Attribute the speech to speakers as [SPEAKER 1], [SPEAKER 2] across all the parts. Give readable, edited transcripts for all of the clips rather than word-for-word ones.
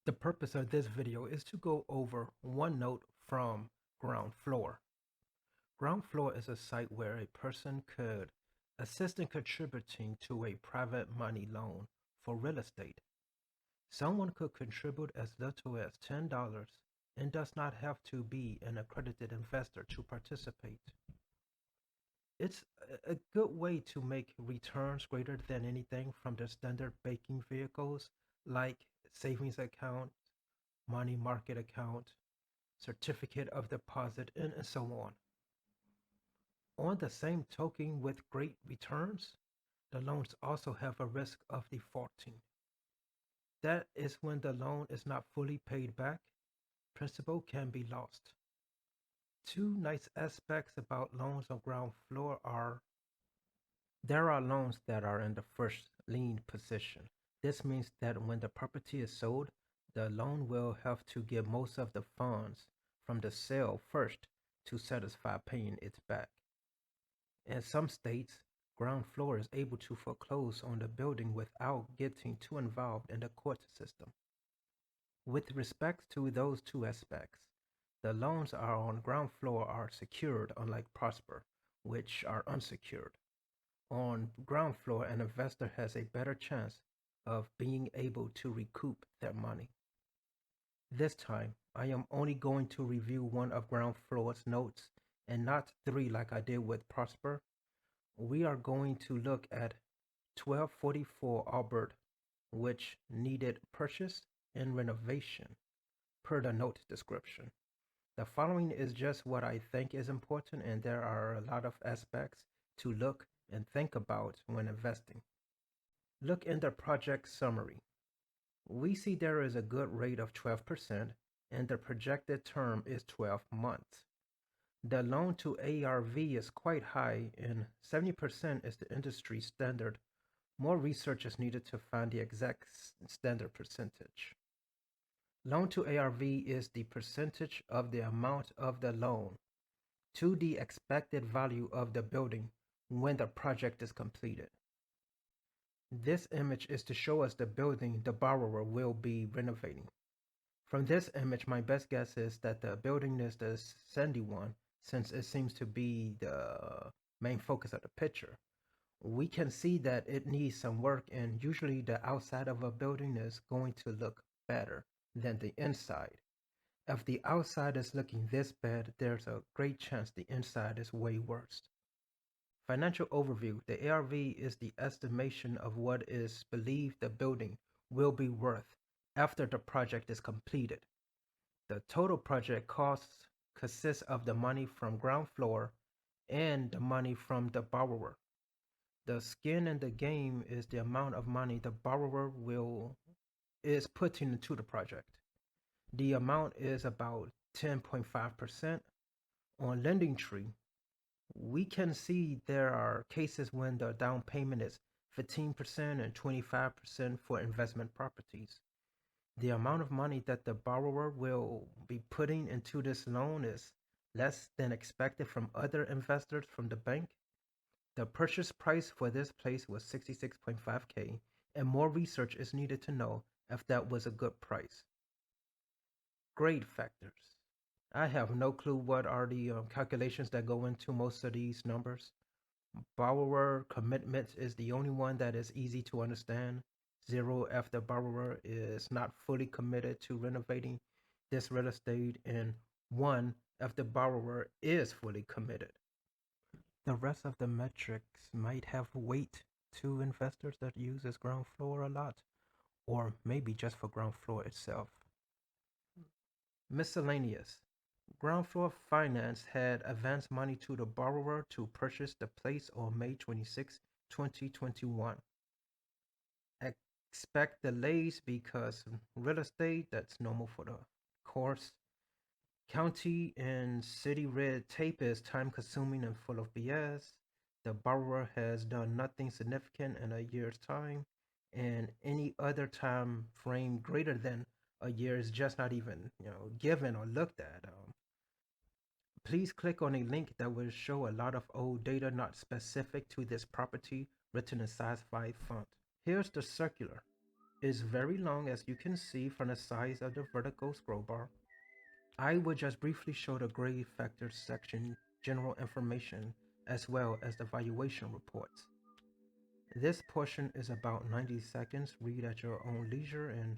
[SPEAKER 1] The purpose of this video is to go over one note from Groundfloor. Groundfloor is a site where a person could assist in contributing to a private money loan for real estate. Someone could contribute as little as $10 and does not have to be an accredited investor to participate. It's a good way to make returns greater than anything from the standard banking vehicles like savings account, money market account, certificate of deposit, and so on. On the same token, with great returns, the loans also have a risk of defaulting. That is when the loan is not fully paid back, principal can be lost. Two nice aspects about loans on Groundfloor are there are loans that are in the first lien position. This means that when the property is sold, the loan will have to give most of the funds from the sale first to satisfy paying it back. In some states, Groundfloor is able to foreclose on the building without getting too involved in the court system. With respect to those two aspects, the loans are on Groundfloor are secured, unlike Prosper, which are unsecured. On Groundfloor, an investor has a better chance of being able to recoup their money. This time, I am only going to review one of Groundfloor's notes and not three like I did with Prosper. We are going to look at 1244 Albert, which needed purchase and renovation, per the note description. The following is just what I think is important, and there are a lot of aspects to look and think about when investing. Look in the project summary. We see there is a good rate of 12% and the projected term is 12 months. The loan to ARV is quite high and 70% is the industry standard. More research is needed to find the exact standard percentage. Loan to ARV is the percentage of the amount of the loan to the expected value of the building when the project is completed. This image is to show us the building the borrower will be renovating. From this image, my best guess is that the building is the sandy one, since it seems to be the main focus of the picture. We can see that it needs some work, and usually the outside of a building is going to look better than the inside. If the outside is looking this bad, there's a great chance the inside is way worse. Financial overview. The ARV is the estimation of what is believed the building will be worth after the project is completed. The total project costs consists of the money from Groundfloor and the money from the borrower. The skin in the game is the amount of money the borrower is putting into the project. The amount is about 10.5%. On Lending Tree, we can see there are cases when the down payment is 15% and 25% for investment properties. The amount of money that the borrower will be putting into this loan is less than expected from other investors from the bank. The purchase price for this place was $66.5K, and more research is needed to know if that was a good price. Grade factors. I have no clue what are the calculations that go into most of these numbers. Borrower commitment is the only one that is easy to understand. 0 if the borrower is not fully committed to renovating this real estate, and 1 if the borrower is fully committed. The rest of the metrics might have weight to investors that uses Groundfloor a lot, or maybe just for Groundfloor itself. Miscellaneous. Groundfloor Finance had advanced money to the borrower to purchase the place on May 26, 2021. Expect delays because real estate, that's normal for the course. County and city red tape is time consuming and full of BS. The borrower has done nothing significant in a year's time, and any other time frame greater than a year is just not even given or looked at. Please click on a link that will show a lot of old data not specific to this property written in size 5 font. Here's the circular. is very long, as you can see from the size of the vertical scroll bar. I will just briefly show the grade factors section, general information, as well as the valuation reports. This portion is about 90 seconds. Read at your own leisure, and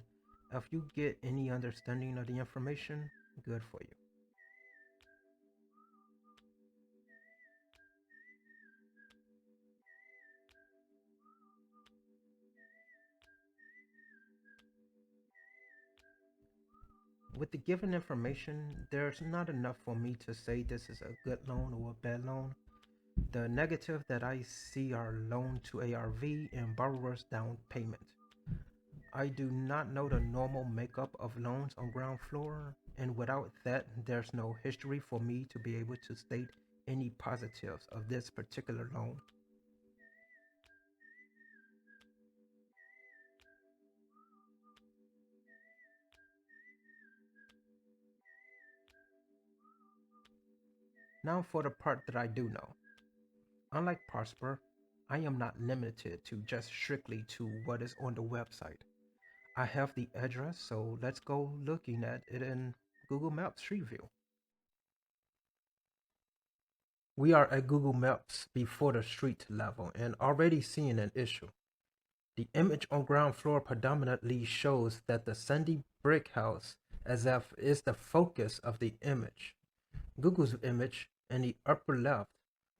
[SPEAKER 1] if you get any understanding of the information, good for you. With the given information, there's not enough for me to say this is a good loan or a bad loan. The negative that I see are loan to ARV and borrower's down payment. I do not know the normal makeup of loans on ground floor, and without that, there's no history for me to be able to state any positives of this particular loan. Now for the part that I do know. Unlike Prosper, I am not limited to just strictly to what is on the website. I have the address, so let's go looking at it in Google Maps Street View. We are at Google Maps before the street level and already seeing an issue. The image on ground floor predominantly shows that the sandy brick house as if is the focus of the image. Google's image in the upper left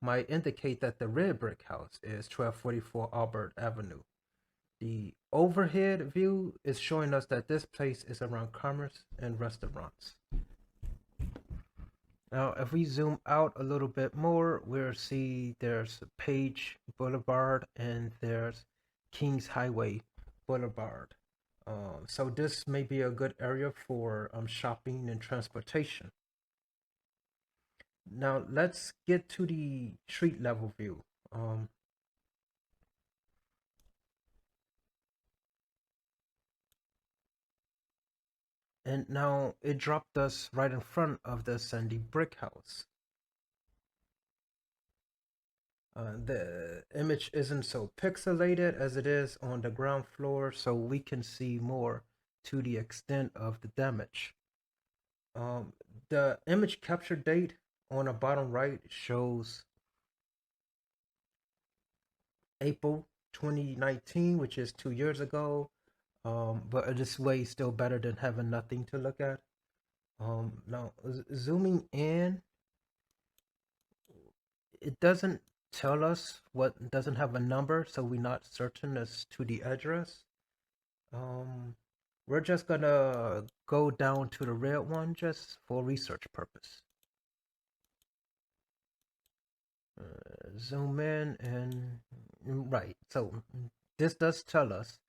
[SPEAKER 1] might indicate that the red brick house is 1244 Albert Avenue. The overhead view is showing us that this place is around commerce and restaurants. Now, if we zoom out a little bit more, we'll see there's Page Boulevard and there's Kings Highway Boulevard. So this may be a good area for shopping and transportation. Now let's get to the street level view. And now it dropped us right in front of the sandy brick house. The image isn't so pixelated as it is on the ground floor, so we can see more to the extent of the damage. The image capture date on the bottom right shows April 2019, which is 2 years ago. But this way is still better than having nothing to look at. Now zooming in, it doesn't tell us what doesn't have a number, so we're not certain as to the address. Um, we're just gonna go down to the red one just for research purpose. Zoom in and right. So this does tell us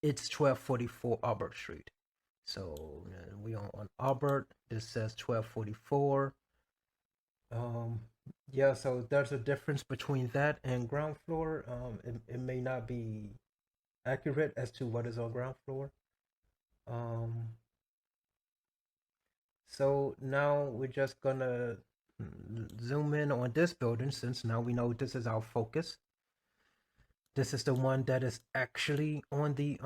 [SPEAKER 1] it's 1244 Albert Street. So we on Albert. This says 1244. Yeah, so there's a difference between that and ground floor. It may not be accurate as to what is on ground floor. Um, so now we're just gonna zoom in on this building since now we know this is our focus. This is the one that is actually on the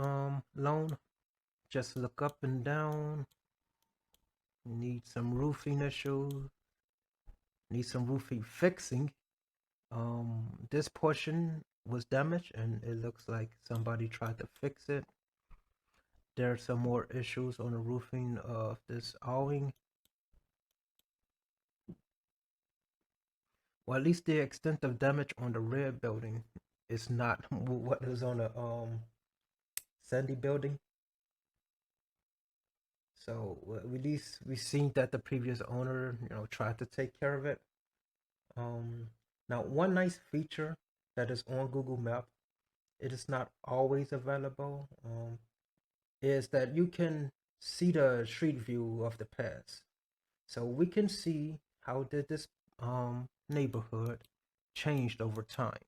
[SPEAKER 1] loan. Just look up and down. Need some roofing issues. Need some roofing fixing. This portion was damaged and it looks like somebody tried to fix it. There are some more issues on the roofing of this awning. Well, at least the extent of damage on the red building is not what is on the sandy building. So at least we've seen that the previous owner, tried to take care of it. Now one nice feature that is on Google Map, it is not always available. Is that you can see the street view of the past. So we can see how did this neighborhood changed over time.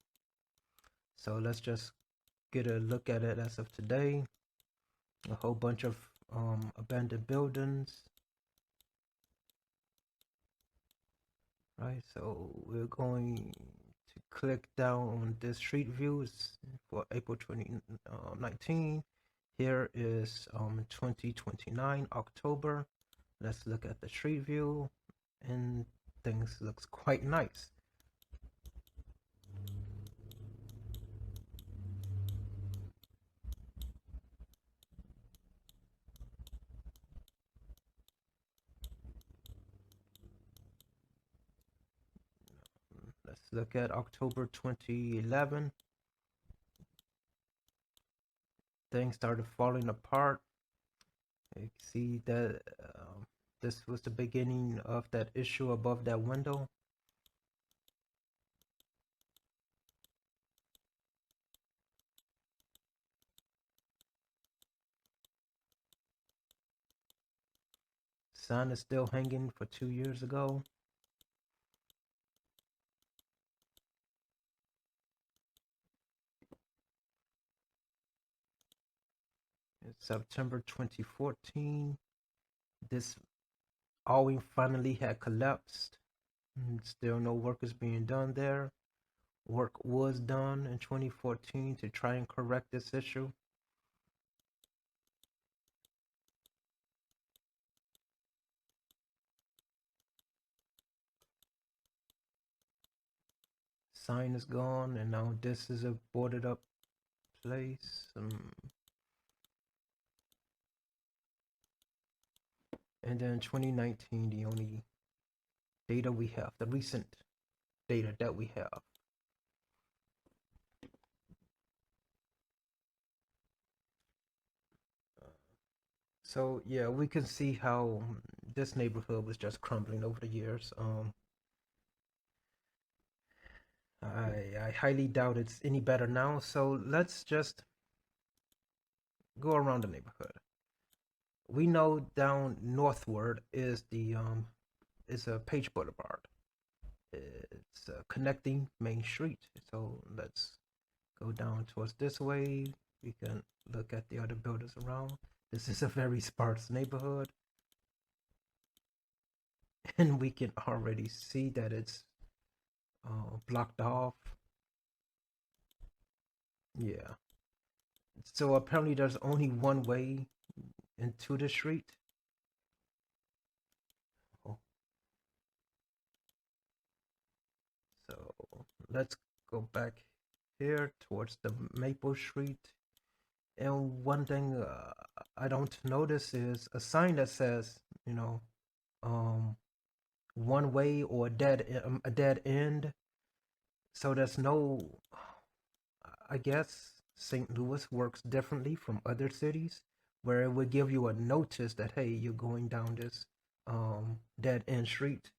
[SPEAKER 1] So let's just get a look at it as of today. A whole bunch of abandoned buildings. Right, so we're going to click down on this street views for April 2019. Here is 2029 October. Let's look at the street view, and things looks quite nice. Let's look at October 2011. Things started falling apart. You see that this was the beginning of that issue above that window. Sign is still hanging for 2 years ago. It's September 2014. This awning finally had collapsed. Still no work is being done there. Work was done in 2014 to try and correct this issue. Sign is gone, and now this is a boarded up place. And then 2019, the only data we have, the recent data that we have. So yeah, we can see how this neighborhood was just crumbling over the years. I highly doubt it's any better now. So let's just go around the neighborhood. We know down northward is the is a Page Boulevard. It's a connecting main street. So let's go down towards this way. We can look at the other buildings around. This is a very sparse neighborhood. And we can already see that it's blocked off. Yeah. So apparently there's only one way into the street. Oh. So let's go back here towards the Maple Street. And one thing I don't notice is a sign that says, one way or a dead end. So there's no, I guess St. Louis works differently from other cities where it would give you a notice that, hey, you're going down this dead end street.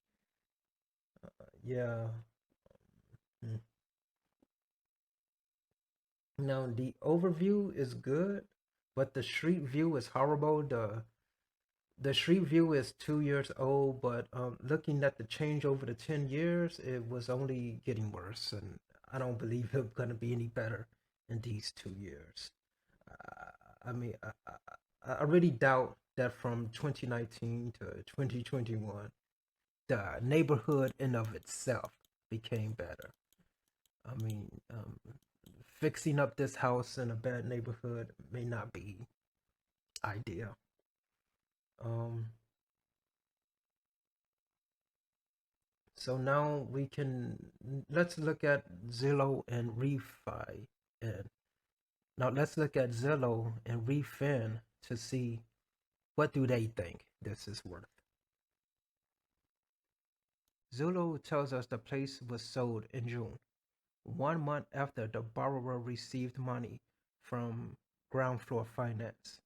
[SPEAKER 1] Yeah. Mm. Now the overview is good, but the street view is horrible. The street view is 2 years old, but looking at the change over the 10 years, it was only getting worse, and I don't believe it's gonna be any better in these 2 years. I mean, I really doubt that from 2019 to 2021, the neighborhood in of itself became better. I mean, fixing up this house in a bad neighborhood may not be ideal. Um, so now let's look at Zillow and Refi. And now let's look at Zillow and Redfin to see what do they think this is worth. Zillow tells us the place was sold in June, 1 month after the borrower received money from Groundfloor Finance.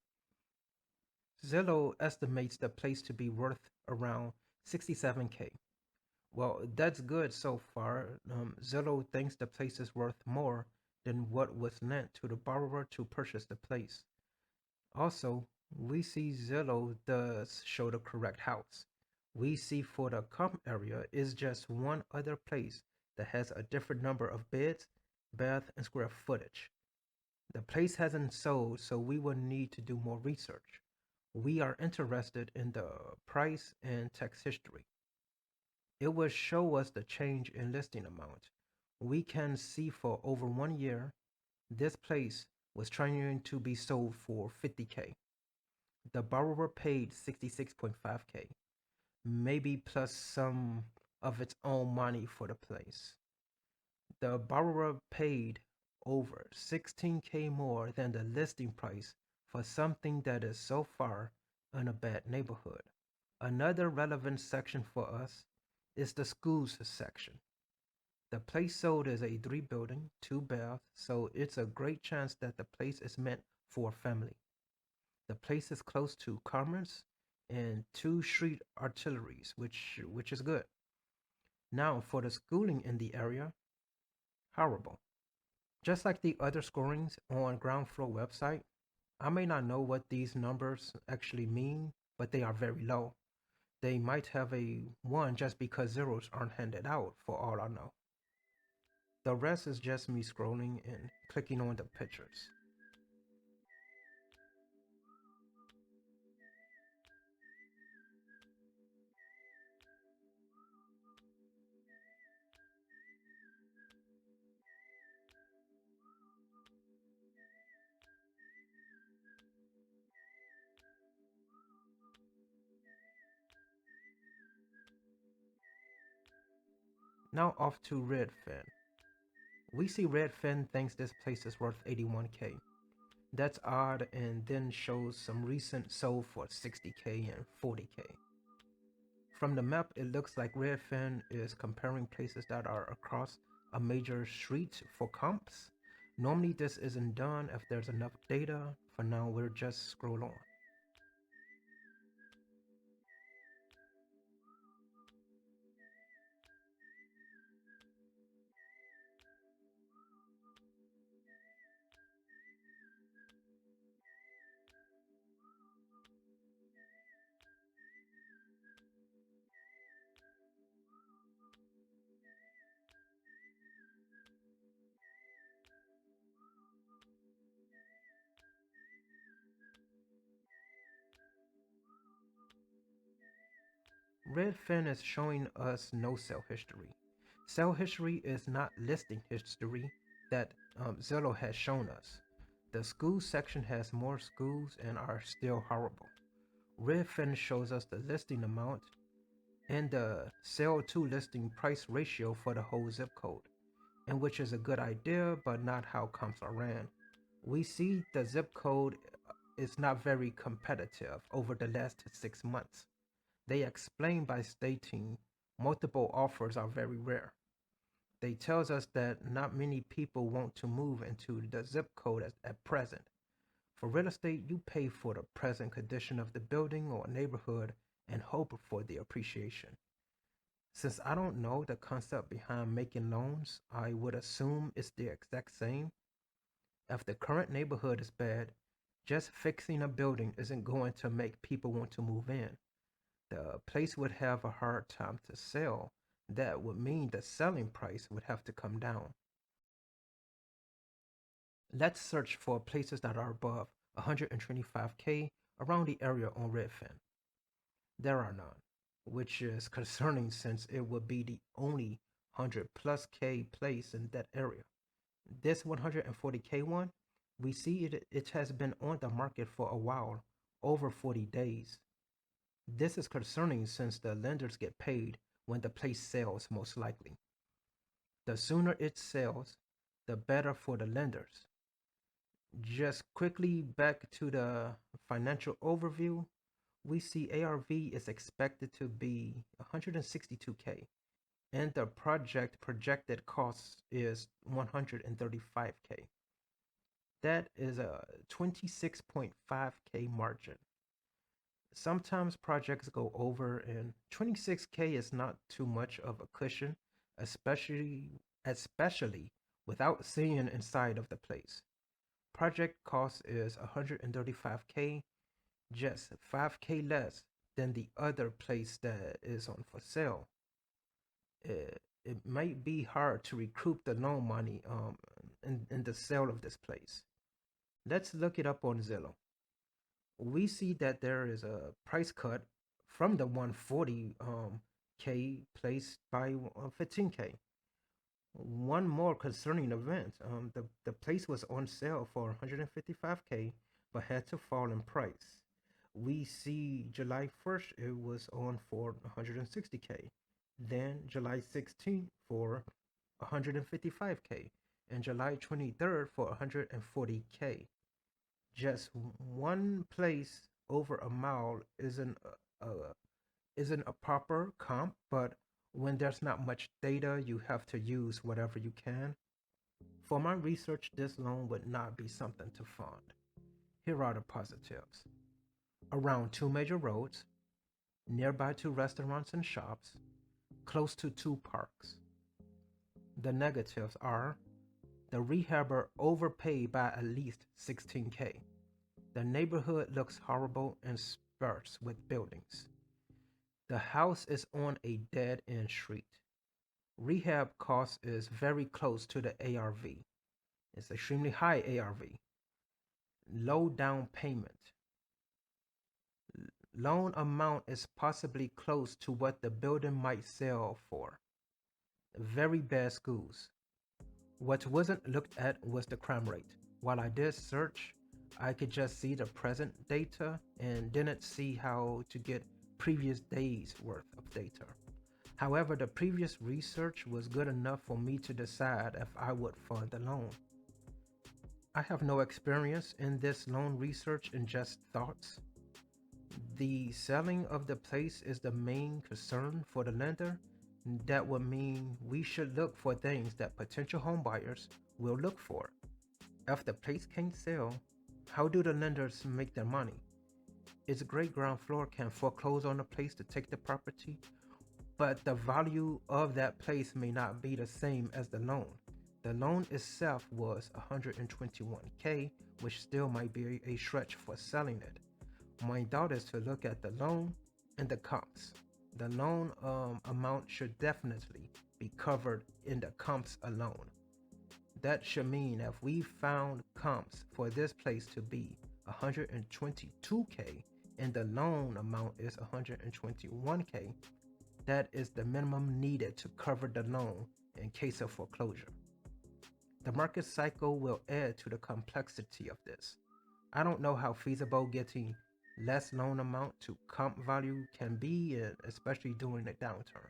[SPEAKER 1] Zillow estimates the place to be worth around 67K. Well, that's good so far. Zillow thinks the place is worth more than what was lent to the borrower to purchase the place. Also, we see Zillow does show the correct house. We see for the comp area is just one other place that has a different number of beds, bath, and square footage. The place hasn't sold, so we will need to do more research. We are interested in the price and tax history. It will show us the change in listing amount. We can see for over 1 year, this place was trying to be sold for 50K. The borrower paid 66.5K, maybe plus some of its own money for the place. The borrower paid over 16K more than the listing price for something that is so far in a bad neighborhood. Another relevant section for us is the schools section. The place sold is a 3 building, 2 bath, so it's a great chance that the place is meant for a family. The place is close to commerce and 2 street arteries, which is good. Now for the schooling in the area, horrible. Just like the other scorings on Groundfloor website, I may not know what these numbers actually mean, but they are very low. They might have a 1 just because zeros aren't handed out for all I know. The rest is just me scrolling and clicking on the pictures. Now off to Redfin. We see Redfin thinks this place is worth 81K. That's odd, and then shows some recent sold for 60K and 40K. From the map, it looks like Redfin is comparing places that are across a major street for comps. Normally this isn't done if there's enough data. For now, we're just scroll on. Redfin is showing us no sale history. Sale history is not listing history that Zillow has shown us. The school section has more schools and are still horrible. Redfin shows us the listing amount and the sale to listing price ratio for the whole zip code, and which is a good idea, but not how comps are ran. We see the zip code is not very competitive over the last 6 months. They explain by stating multiple offers are very rare. They tells us that not many people want to move into the zip code at present. For real estate, you pay for the present condition of the building or neighborhood and hope for the appreciation. Since I don't know the concept behind making loans, I would assume it's the exact same. If the current neighborhood is bad, just fixing a building isn't going to make people want to move in. The place would have a hard time to sell. That would mean the selling price would have to come down. Let's search for places that are above 125K around the area on Redfin. There are none, which is concerning since it would be the only 100 plus K place in that area. This 140K one, we see it has been on the market for a while, over 40 days. This is concerning since the lenders get paid when the place sells most likely. The sooner it sells, the better for the lenders. Just quickly back to the financial overview, we see ARV is expected to be 162K and the project projected cost is 135K. That is a 26.5K margin. Sometimes projects go over, and 26K is not too much of a cushion, especially without seeing inside of the place. Project cost is 135K, just 5K less than the other place that is on for sale. It might be hard to recoup the loan money in the sale of this place. Let's look it up on Zillow. We see that there is a price cut from the 140K place by 15K. One more concerning event. The place was on sale for 155K, but had to fall in price. We see July 1st, it was on for 160K. Then July 16th for 155K. And July 23rd for 140K. Just one place over a mile isn't a proper comp, but when there's not much data, you have to use whatever you can. For my research, this loan would not be something to fund. Here are the positives. Around two major roads, nearby two restaurants and shops, close to two parks. The negatives are the rehabber overpaid by at least 16K. The neighborhood looks horrible and sparse with buildings. The house is on a dead end street. Rehab cost is very close to the ARV. It's extremely high ARV. Low down payment. Loan amount is possibly close to what the building might sell for. Very bad schools. What wasn't looked at was the crime rate. While I did search, I could just see the present data and didn't see how to get previous days worth of data. However, the previous research was good enough for me to decide if I would fund the loan. I have no experience in this loan research and just thoughts. The selling of the place is the main concern for the lender. That would mean we should look for things that potential homebuyers will look for. If the place can't sell, how do the lenders make their money? It's great Groundfloor can foreclose on the place to take the property, but the value of that place may not be the same as the loan. The loan itself was 121K, which still might be a stretch for selling it. My thought is to look at the loan and the comps. The loan amount should definitely be covered in the comps alone. That should mean if we found comps for this place to be 122K and the loan amount is 121K, that is the minimum needed to cover the loan in case of foreclosure. The market cycle will add to the complexity of this. I don't know how feasible getting less loan amount to comp value can be, especially during a downturn.